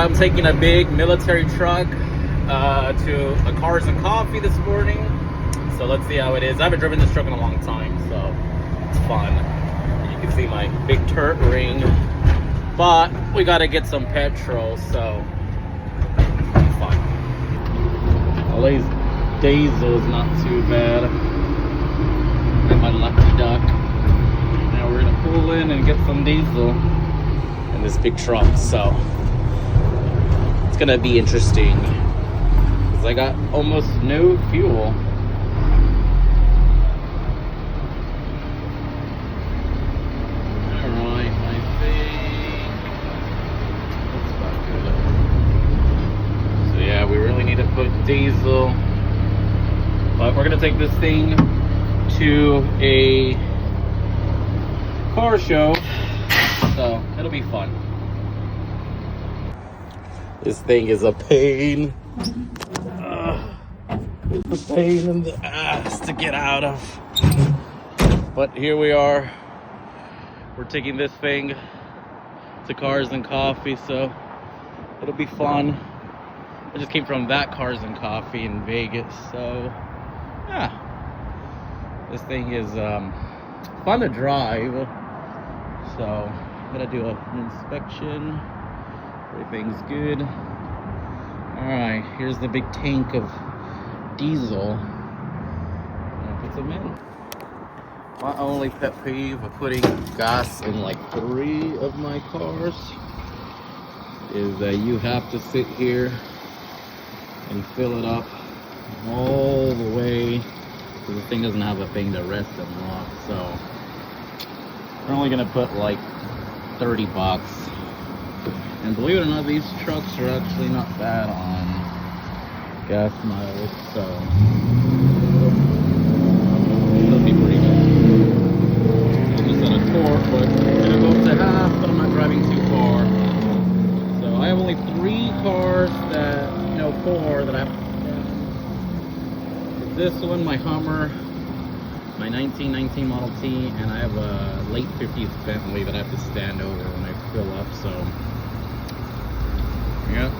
I'm taking a big military truck to a Cars and Coffee this morning. So let's see how it is. I haven't driven this truck in a long time, so it's fun. You can see my big turret ring. But we gotta get some petrol, so it's fun. LA's diesel is not too bad. Got my lucky duck. Now we're gonna pull in and get some diesel in this big truck, so it's gonna be interesting because I got almost no fuel. Alright, I think that's about good. So yeah, we really need to put diesel, but we're gonna take this thing to a car show, so it'll be fun. This thing is a pain. It's a pain in the ass to get out of. But here we are. We're taking this thing to Cars and Coffee, so it'll be fun. I just came from that Cars and Coffee in Vegas, so yeah. This thing is fun to drive. So I'm gonna do an inspection. Everything's good. Alright, here's the big tank of diesel. I'll put some in. My only pet peeve of putting gas in like 3 of my cars is that you have to sit here and fill it up all the way, because this thing doesn't have a thing to rest and lock. So we're only gonna put like $30. And believe it or not, these trucks are actually not bad on gas miles, so it'll be pretty good. Almost at a torque, but I'm gonna go up to half, but I'm not driving too far. So I have only 3 cars that, 4 that I have to stand. This one, my Hummer, my 1919 Model T, and I have a late 50s Bentley that I have to stand over when I fill up, so yeah.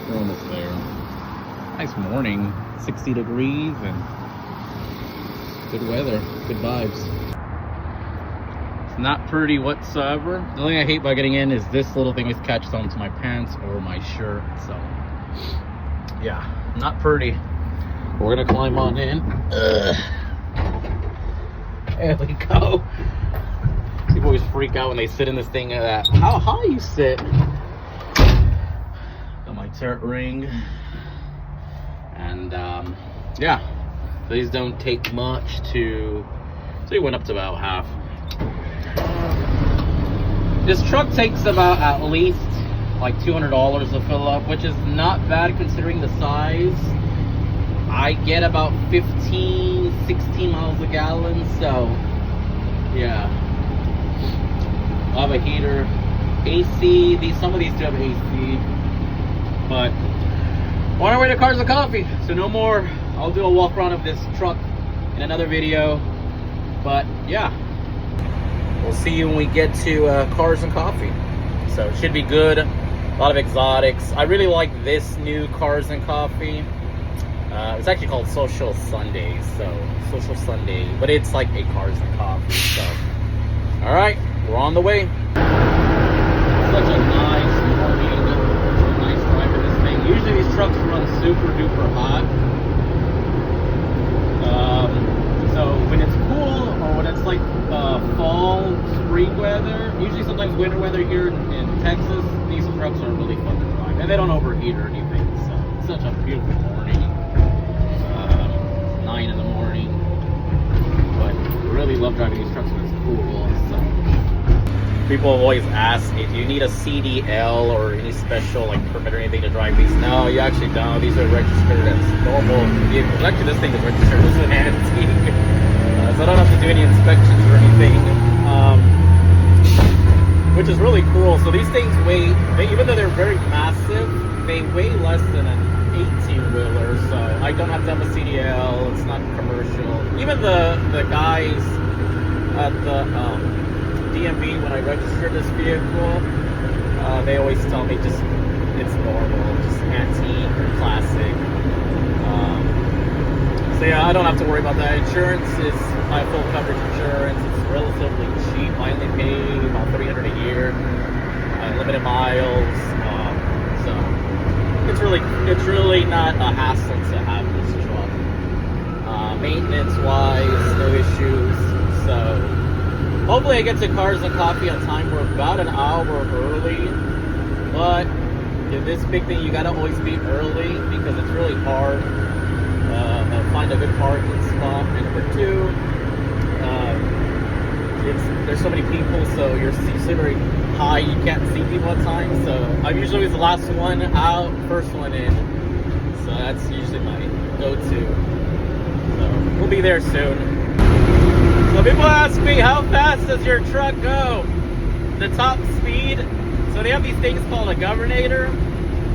We're almost there. Nice morning, 60 degrees and good weather, good vibes. It's not pretty whatsoever. The only thing I hate about getting in is this little thing is catches onto my pants or my shirt, so yeah, not pretty. We're gonna climb on in. There we go. People always freak out when they sit in this thing. How high you sit. Got my turret ring. And yeah, these don't take much to, so we went up to about half. This truck takes about at least like $200 to fill up, which is not bad considering the size. I get about 15, 16 miles a gallon, so yeah. I have a heater, AC. Some of these do have AC, but on our way to Cars and Coffee. So no more. I'll do a walk around of this truck in another video. But yeah, we'll see you when we get to Cars and Coffee. So it should be good. A lot of exotics. I really like this new Cars and Coffee. It's actually called Social Sundays. So Social Sunday, but it's like a Cars and Coffee. So all right. We're on the way. Such a nice morning. Nice drive in this thing. Usually these trucks run super duper hot. So when it's cool or when it's like fall, spring weather, usually sometimes winter weather here in Texas, these trucks are really fun to drive. And they don't overheat or anything. So it's such a beautiful morning. 9 in the morning. But I really love driving these trucks when it's cool. So people have always asked me, do you need a CDL or any special like permit or anything to drive these? No, you actually don't. These are registered as normal vehicles. Actually, this thing is registered as an antique. So I don't have to do any inspections or anything, which is really cool. So these things weigh, even though they're very massive, they weigh less than an 18-wheeler. So I don't have to have a CDL. It's not commercial. Even the guys at the DMV when I registered this vehicle. They always tell me just it's normal, just antique or classic. So yeah, I don't have to worry about that. Insurance is my full coverage insurance. It's relatively cheap. I only pay about $300 a year. Limited miles. So it's really not a hassle to have this truck. Maintenance wise, no issues. So hopefully I get to Cars and Coffee on time. We're about an hour early, but in this big thing you gotta always be early because it's really hard to find a good parking spot. And number two, there's so many people, so you're very high, you can't see people at times. So I'm usually always the last one out, first one in. So that's usually my go-to. So we'll be there soon. So people ask me, how fast does your truck go? The top speed. So they have these things called a governator.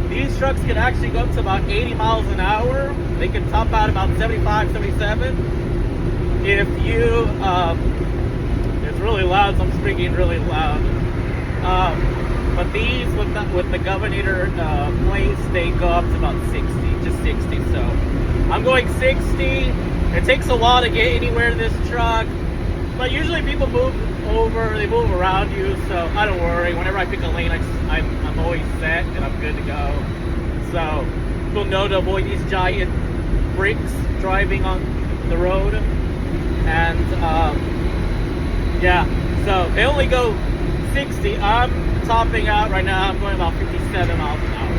These trucks can actually go up to about 80 miles an hour. They can top out about 75, 77. If you, it's really loud, so I'm speaking really loud. But these, with the governator plates, they go up to about 60, just 60. So I'm going 60. It takes a while to get anywhere in this truck. But usually people move over, they move around you, so I don't worry. Whenever I pick a lane, I'm always set and I'm good to go. So you'll know to avoid these giant bricks driving on the road. And yeah, so they only go 60. I'm topping out right now. I'm going about 57 miles an hour.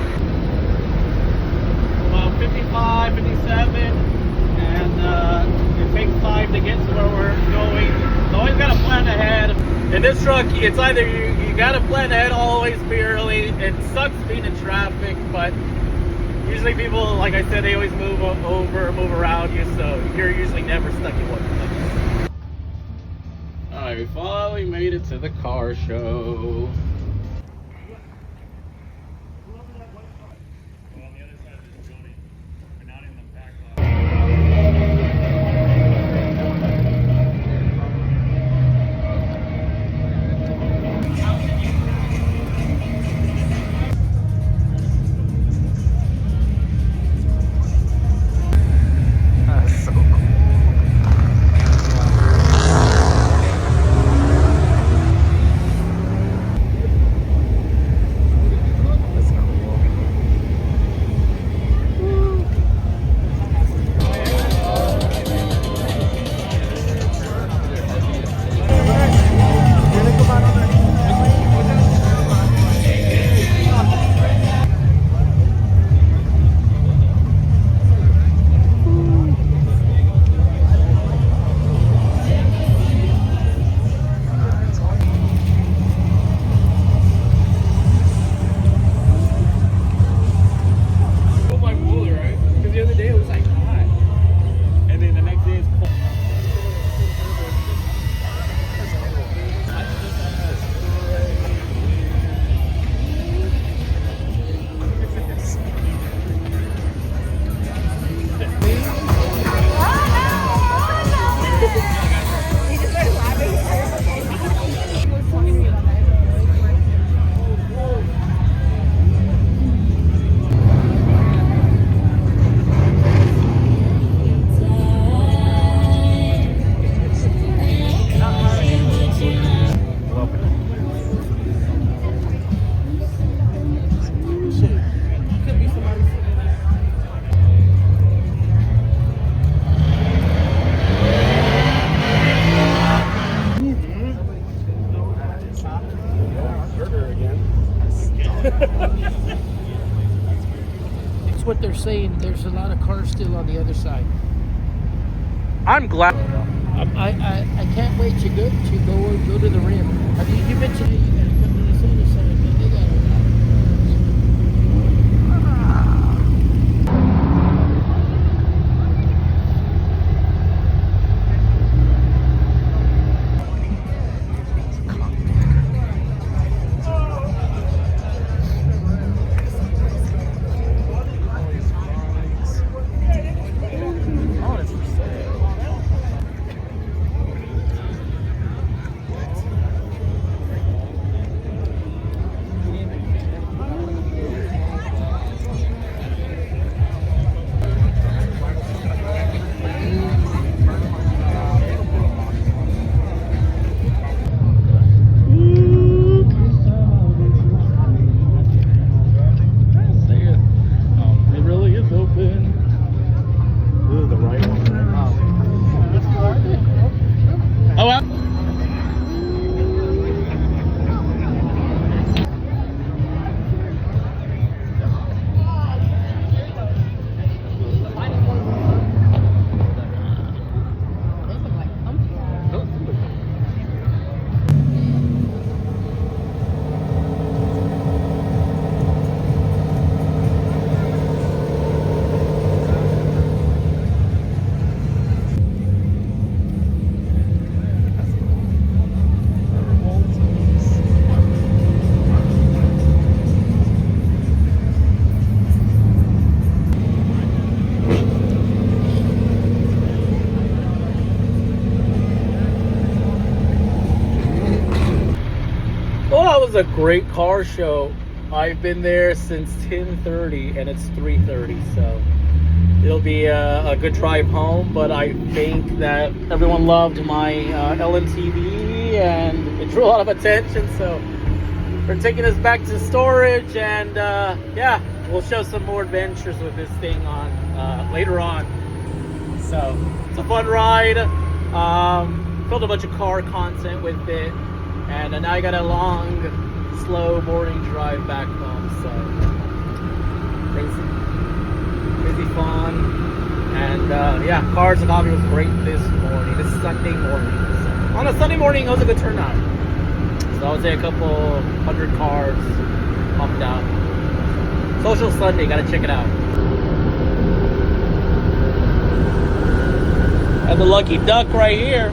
About 55, 57. And it takes time to get to where we're going. So always got to plan ahead. In this truck, it's either you got to plan ahead, always be early. It sucks being in traffic, but usually people, like I said, they always move over, move around you, so you're usually never stuck in one place. Alright, we finally made it to the car show. It's what they're saying. There's a lot of cars still on the other side. I'm glad. I can't wait to go to the rim. You mentioned you gotta come to this other side, but they got a lot of was a great car show. I've been there since 10:30 and it's 3:30, so it'll be a good drive home. But I think that everyone loved my LMTV and it drew a lot of attention. So we're taking this back to storage, and yeah, we'll show some more adventures with this thing on later on. So it's a fun ride. Filmed a bunch of car content with it, and now I got a long, slow, boring drive back home. So crazy fun. And yeah, Cars and Coffee was great this morning, this Sunday morning. So, on a Sunday morning, it was a good turnout. So I would say a couple hundred cars pumped out. Social Sunday, gotta check it out. And the Lucky Duck right here.